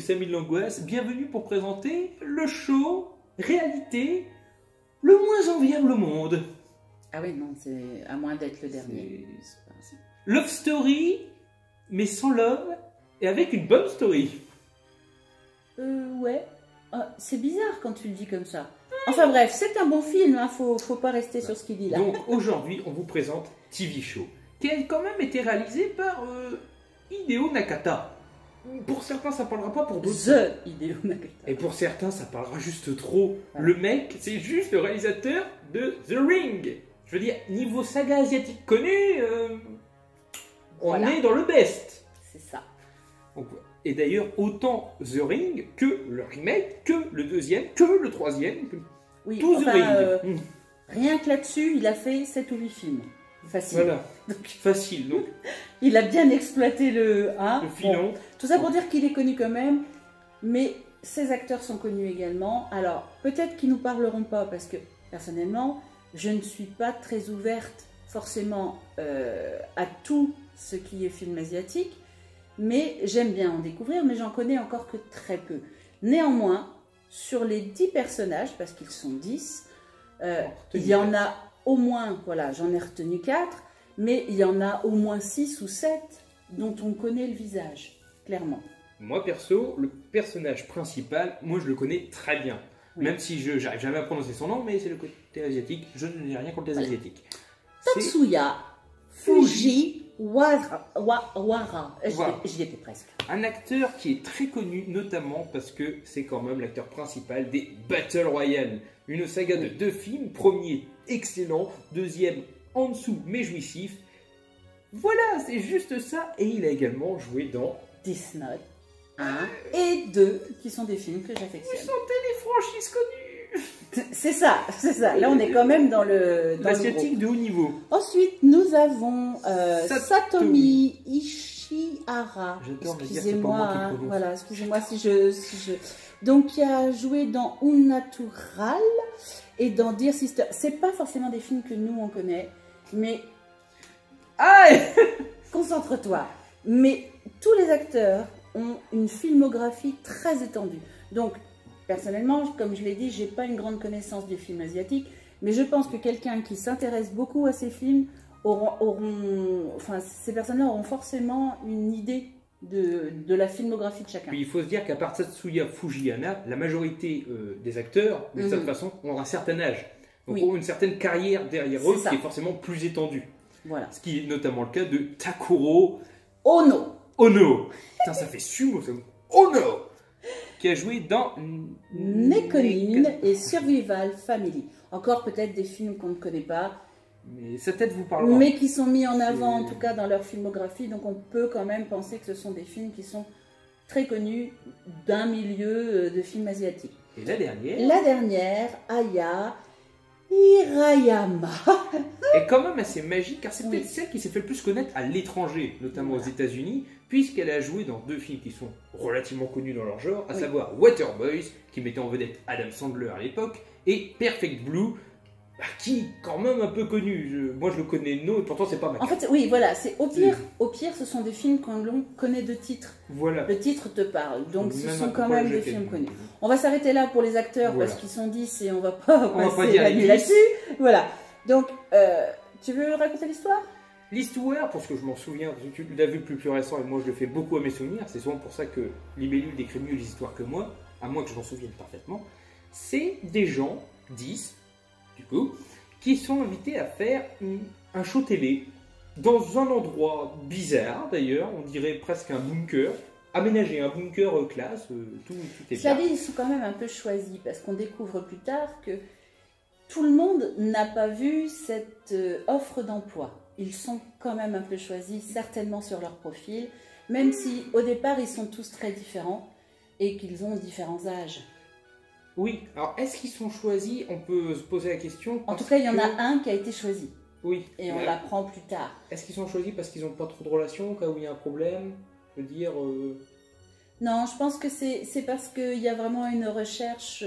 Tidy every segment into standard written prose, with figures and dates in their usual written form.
Samy de l'Angoisse. Bienvenue pour présenter le show réalité le moins enviable au monde. Ah oui, non, c'est à moins d'être le dernier. Love Story, mais sans love et avec une bonne story. Ouais. Ah, c'est bizarre quand tu le dis comme ça. Enfin bref, c'est un bon film, hein, faut pas rester sur ce qu'il dit là. Donc aujourd'hui, on vous présente TV Show, qui a quand même été réalisé par Hideo Nakata. Pour certains, ça parlera pas, pour d'autres. The Hideo Nakata. Et pour certains, ça parlera juste trop. Ouais. Le mec, c'est juste le réalisateur de The Ring. Je veux dire, niveau saga asiatique connue, on Voilà. est dans le best. C'est ça. Donc, et d'ailleurs, autant The Ring que le remake, que le deuxième, que le troisième, que Oui, tout enfin, The Ring. rien que là-dessus, il a fait 7 ou 8 films. Facile. Voilà, facile. Donc, Il a bien exploité le filon. Bon, tout ça pour dire qu'il est connu quand même, mais ses acteurs sont connus également. Alors, peut-être qu'ils nous parleront pas, parce que, personnellement, je ne suis pas très ouverte forcément à tout ce qui est film asiatique, mais j'aime bien en découvrir, mais j'en connais encore que très peu. Néanmoins, sur les 10 personnages, parce qu'ils sont 10, il y en a au moins, voilà, j'en ai retenu 4, mais il y en a au moins 6 ou 7 dont on connaît le visage, clairement. Moi, perso, le personnage principal, moi, je le connais très bien. Oui. Même si je n'arrive jamais à prononcer son nom, mais c'est le côté asiatique. Je n'ai rien contre les Voilà. asiatiques. C'est Tatsuya Fujiwara. Voilà. J'y étais presque. un acteur qui est très connu, notamment parce que c'est quand même l'acteur principal des Battle Royale. Une saga de 2 films. Premier, excellent. Deuxième, en dessous, mais jouissif. Voilà, c'est juste ça. Et il a également joué dans... Death Note 1 et 2, qui sont des films que Vous j'affectionne. sentez les franchises connues. C'est ça, c'est ça. Là, on est quand même dans le L'asiatique de haut niveau. Ensuite, nous avons Satomi. Satomi Ishihara. J'adore me dire, c'est pas moi Excusez-moi, qui hein, prononce. voilà, excusez-moi si je... Donc, qui a joué dans Unnatural et dans Dear Sister. C'est pas forcément des films que nous, on connaît, mais... Ah, Concentre-toi. Mais tous les acteurs ont une filmographie très étendue. Donc, personnellement, comme je l'ai dit, j'ai pas une grande connaissance du film asiatique, mais je pense que quelqu'un qui s'intéresse beaucoup à ces films enfin, ces personnes-là auront forcément une idée de la filmographie de chacun. Puis il faut se dire qu'à part Tatsuya Fujiyama, la majorité des acteurs, de cette façon, ont un certain âge. Donc Oui. ont une certaine carrière derrière C'est eux ça. qui est forcément plus étendue. Voilà. Ce qui est notamment le cas de Takuro Ono. Ono. Putain, ça fait sumo, ça. Ono, qui a joué dans Nekonin et Survival Family. Encore peut-être des films qu'on ne connaît pas, Mais sa tête vous parlera. mais qui sont mis en avant, en tout cas dans leur filmographie, donc on peut quand même penser que ce sont des films qui sont très connus d'un milieu de films asiatiques. Et la dernière La dernière, Aya Hirayama. est quand même assez magique, car c'est Oui. peut-être celle qui s'est fait le plus connaître à l'étranger, notamment aux Voilà. États-Unis, puisqu'elle a joué dans 2 films qui sont relativement connus dans leur genre, à Oui. savoir Waterboys, qui mettait en vedette Adam Sandler à l'époque, et Perfect Blue, qui est quand même un peu connu. Moi je le connais de nom, et pourtant c'est pas ma En carte. fait, oui, voilà, c'est au pire, ce sont des films qu'on connaît de titre. Voilà. Le titre te parle, donc ce Même sont un quand peu même le des jeter. films connus. On va s'arrêter là pour les acteurs Voilà. parce qu'ils sont 10 et on va pas On va pas passer dire la les nuit 10. là-dessus. Voilà. Donc, tu veux raconter l'histoire? L'histoire, parce que je m'en souviens, parce que tu l'as vu le plus récent, et moi je le fais beaucoup à mes souvenirs, c'est souvent pour ça que Libellule décrit mieux les histoires que moi, à moins que je m'en souvienne parfaitement, c'est des gens, 10, du coup, qui sont invités à faire un show télé, dans un endroit bizarre d'ailleurs, on dirait presque un bunker, aménagé, un bunker classe, tout est Cela bien. dit, ils sont quand même un peu choisis parce qu'on découvre plus tard que tout le monde n'a pas vu cette offre d'emploi. Ils sont quand même un peu choisis, certainement sur leur profil, même si au départ ils sont tous très différents et qu'ils ont différents âges. Oui, alors est-ce qu'ils sont choisis? On peut se poser la question. En parce tout cas, il y en que- a un qui a été choisi Oui. et on Mais l'apprend plus tard. est-ce qu'ils sont choisis parce qu'ils n'ont pas trop de relations, au cas où il y a un problème? Je veux dire... Non, je pense que c'est parce qu'il y a vraiment une recherche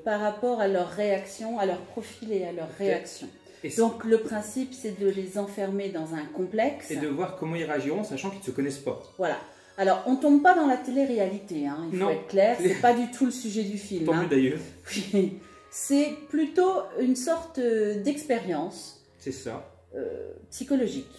par rapport à leur réaction, à leur profil et à leur réaction. Et, Donc le principe, c'est de les enfermer dans un complexe. et de voir comment ils réagiront, sachant qu'ils ne se connaissent pas. Voilà. Alors, on tombe pas dans la télé-réalité, hein, il faut Non. être clair, c'est pas du tout le sujet du film. Tant mieux d'ailleurs. Oui. C'est plutôt une sorte d'expérience C'est ça. psychologique.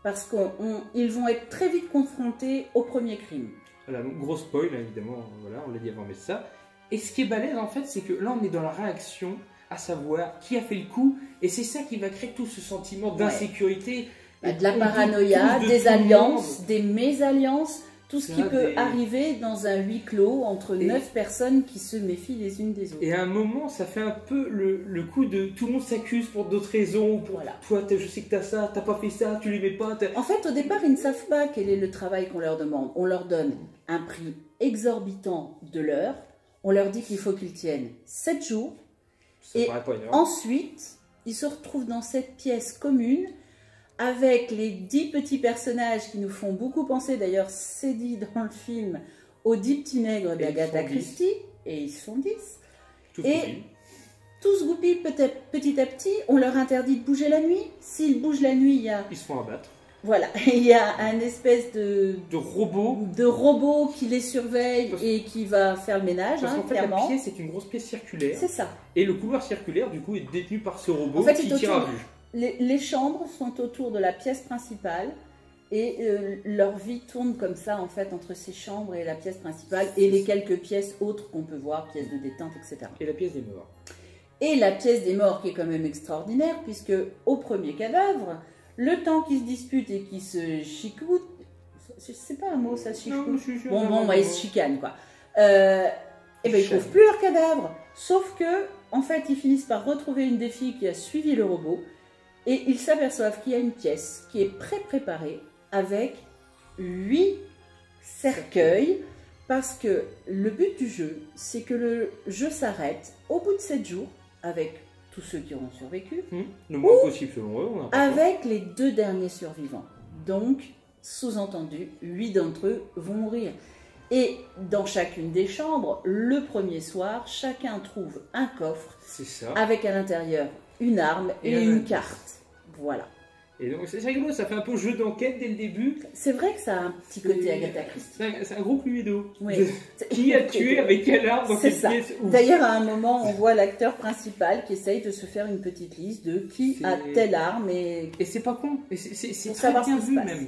Parce qu'ils vont être très vite confrontés au premier crime. Voilà, donc gros spoil, hein, évidemment, voilà, on l'a dit avant, mais ça. Et ce qui est balèze, en fait, c'est que là, on est dans la réaction, à savoir qui a fait le coup, et c'est ça qui va créer tout ce sentiment d'insécurité. De la paranoïa, des alliances, des mésalliances, tout ce qui peut arriver dans un huis clos entre 9 personnes qui se méfient les unes des autres. Et à un moment, ça fait un peu le coup de tout le monde s'accuse pour d'autres raisons. Pour, toi, je sais que t'as ça, t'as pas fait ça, tu l'aimais pas. En fait, au départ, ils ne savent pas quel est le travail qu'on leur demande. On leur donne un prix exorbitant de l'heure. On leur dit qu'il faut qu'ils tiennent 7 jours. Ça et paraît pas énorme. Ensuite, ils se retrouvent dans cette pièce commune avec les 10 petits personnages qui nous font beaucoup penser, d'ailleurs c'est dit dans le film, aux 10 petits nègres d'Agatha Christie, et ils sont 10. Tous goupillent petit à petit, on leur interdit de bouger la nuit. S'ils bougent la nuit, ils se font abattre. Voilà, il y a un espèce de robot qui les surveille et qui va faire le ménage. Parce qu'en fait, clairement. la pièce est une grosse pièce circulaire. C'est ça. Et le couloir circulaire, du coup, est détenu par ce robot en fait, qui tire à vue. Les chambres sont autour de la pièce principale et leur vie tourne comme ça, en fait, entre ces chambres et la pièce principale et les quelques pièces autres qu'on peut voir, pièces de détente, etc. Et la pièce des morts. Et la pièce des morts qui est quand même extraordinaire, puisque au premier cadavre, le temps qu'ils se disputent et qu'ils se chicoutent, c'est pas un mot ça, chicoute. Ils se chicanent quoi. Et ben ils trouvent plus leur cadavre. Sauf que, en fait, ils finissent par retrouver une des filles qui a suivi le robot et ils s'aperçoivent qu'il y a une pièce qui est préparée avec 8 cercueils parce que le but du jeu, c'est que le jeu s'arrête au bout de 7 jours avec tous ceux qui auront survécu, le moins possible selon eux, avec les 2 derniers survivants. Donc, sous-entendu, 8 d'entre eux vont mourir. Et dans chacune des chambres, le premier soir, chacun trouve un coffre avec à l'intérieur une arme et une carte. Voilà. Et donc c'est rigolo, ça fait un peu jeu d'enquête dès le début. C'est vrai que ça a un petit côté Agatha Christie. C'est un gros Cluedo. Oui. Qui a tué avec quelle arme dans cette pièce? D'ailleurs, à un moment, on voit l'acteur principal qui essaye de se faire une petite liste de qui a telle arme. Et c'est pas con. C'est très bien vu même.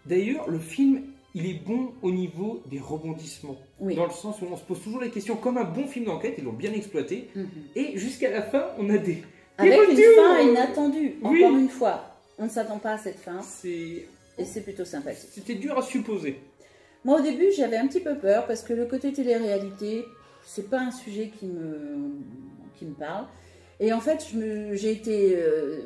D'ailleurs, le film, il est bon au niveau des rebondissements. Dans le sens où on se pose toujours les questions comme un bon film d'enquête, ils l'ont bien exploité. Et jusqu'à la fin, on a des... Avec une fin inattendue, encore une fois. On ne s'attend pas à cette fin. Et c'est plutôt sympathique. C'était dur à supposer. Moi, au début, j'avais un petit peu peur parce que le côté télé-réalité, c'est pas un sujet qui me parle. Et en fait, j'ai été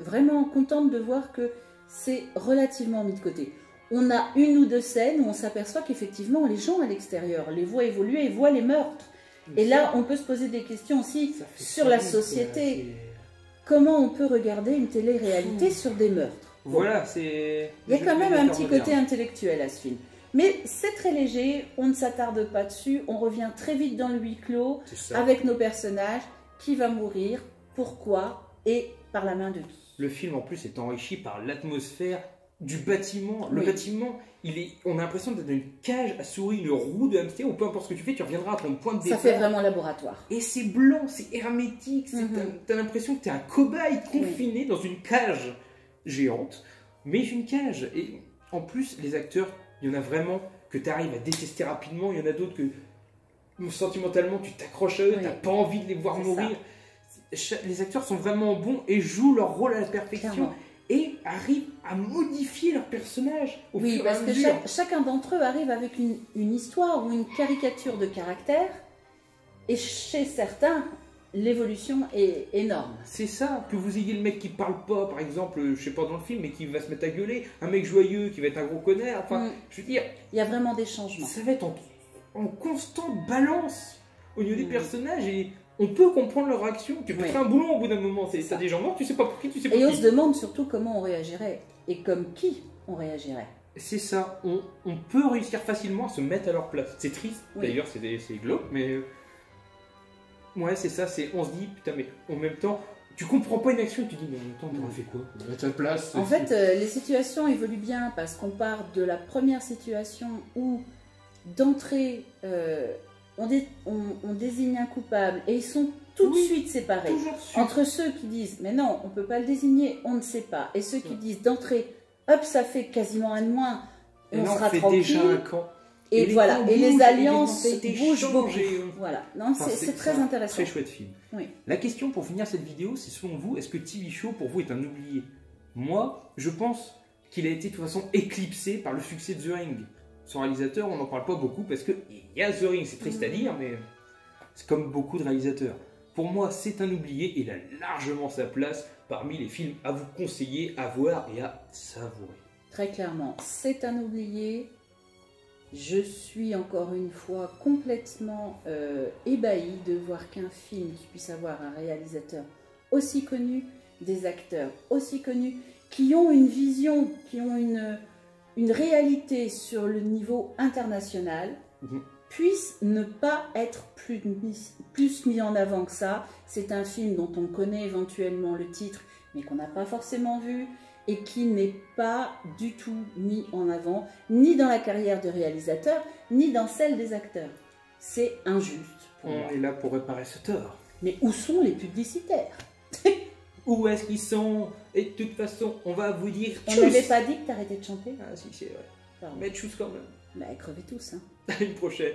vraiment contente de voir que c'est relativement mis de côté. On a 1 ou 2 scènes où on s'aperçoit qu'effectivement, les gens à l'extérieur les voient évoluer et voient les meurtres. Et là, on peut se poser des questions aussi sur la société. Comment on peut regarder une télé-réalité sur des meurtres? Voilà, c'est... Il y a quand même un petit côté intellectuel à ce film. Mais c'est très léger, on ne s'attarde pas dessus, on revient très vite dans le huis clos, avec nos personnages, qui va mourir, pourquoi, et par la main de qui. Le film en plus est enrichi par l'atmosphère du bâtiment. Le bâtiment, on a l'impression d'être dans une cage à souris, une roue de hamster, ou peu importe ce que tu fais, tu reviendras à ton point de départ. Ça fait vraiment laboratoire. Et c'est blanc, c'est hermétique, t'as l'impression que t'es un cobaye confiné dans une cage géante, mais une cage. Et en plus, les acteurs, il y en a vraiment que tu arrives à détester rapidement, il y en a d'autres que sentimentalement tu t'accroches à eux, t'as pas envie de les voir mourir. Les acteurs sont vraiment bons et jouent leur rôle à la perfection. Clairement. Et arrivent à modifier leur personnage au fur et à mesure. Parce que chacun d'entre eux arrive avec une histoire ou une caricature de caractère, et chez certains, l'évolution est énorme. C'est ça, que vous ayez le mec qui parle pas, par exemple, je sais pas dans le film, mais qui va se mettre à gueuler, un mec joyeux qui va être un gros connard, enfin, je veux dire... Il y a vraiment des changements. Ça va être en constante balance au niveau des personnages, et on peut comprendre leur réaction. Tu peux faire un boulot au bout d'un moment, t'as des gens morts, tu sais pas pour qui, tu sais pas pour qui. Et on se demande surtout comment on réagirait, et comme qui on réagirait. C'est ça, on peut réussir facilement à se mettre à leur place. C'est triste, d'ailleurs, c'est glauque, mais... Ouais, c'est ça, on se dit, putain, mais en même temps, Tu comprends pas une action et tu dis, mais en même temps, t'aurais fait quoi? À ta place. En fait, les situations évoluent bien parce qu'on part de la première situation où, d'entrée, on désigne un coupable et ils sont tout de suite séparés. Entre ceux qui disent, mais non, on ne peut pas le désigner, on ne sait pas. Et ceux qui disent d'entrée, hop, ça fait quasiment un de moins, et on sera tranquille. Déjà un camp. Et voilà, et les alliances bougent beaucoup. Hein. Voilà, c'est très intéressant. Très chouette film. Oui. La question pour finir cette vidéo, c'est selon vous, est-ce que TV Show pour vous est un oublié? Moi, je pense qu'il a été de toute façon éclipsé par le succès de The Ring. Son réalisateur, on n'en parle pas beaucoup parce qu'il y a The Ring, c'est triste à dire, mais c'est comme beaucoup de réalisateurs. Pour moi, c'est un oublié et il a largement sa place parmi les films à vous conseiller, à voir et à savourer. Très clairement, c'est un oublié. Je suis encore une fois complètement ébahie de voir qu'un film qui puisse avoir un réalisateur aussi connu, des acteurs aussi connus, qui ont une vision, qui ont une réalité sur le niveau international, puisse ne pas être plus mis en avant que ça. C'est un film dont on connaît éventuellement le titre, mais qu'on n'a pas forcément vu, et qui n'est pas du tout mis en avant, ni dans la carrière de réalisateur, ni dans celle des acteurs. C'est injuste pour moi. On est là pour réparer ce tort. Mais où sont les publicitaires? Où est-ce qu'ils sont? Et de toute façon, on va vous dire On n'avait pas dit que t'arrêtais de chanter? Ah si, c'est vrai. Pardon. Mais tchuss quand même. Bah, crevez tous, hein. À une prochaine.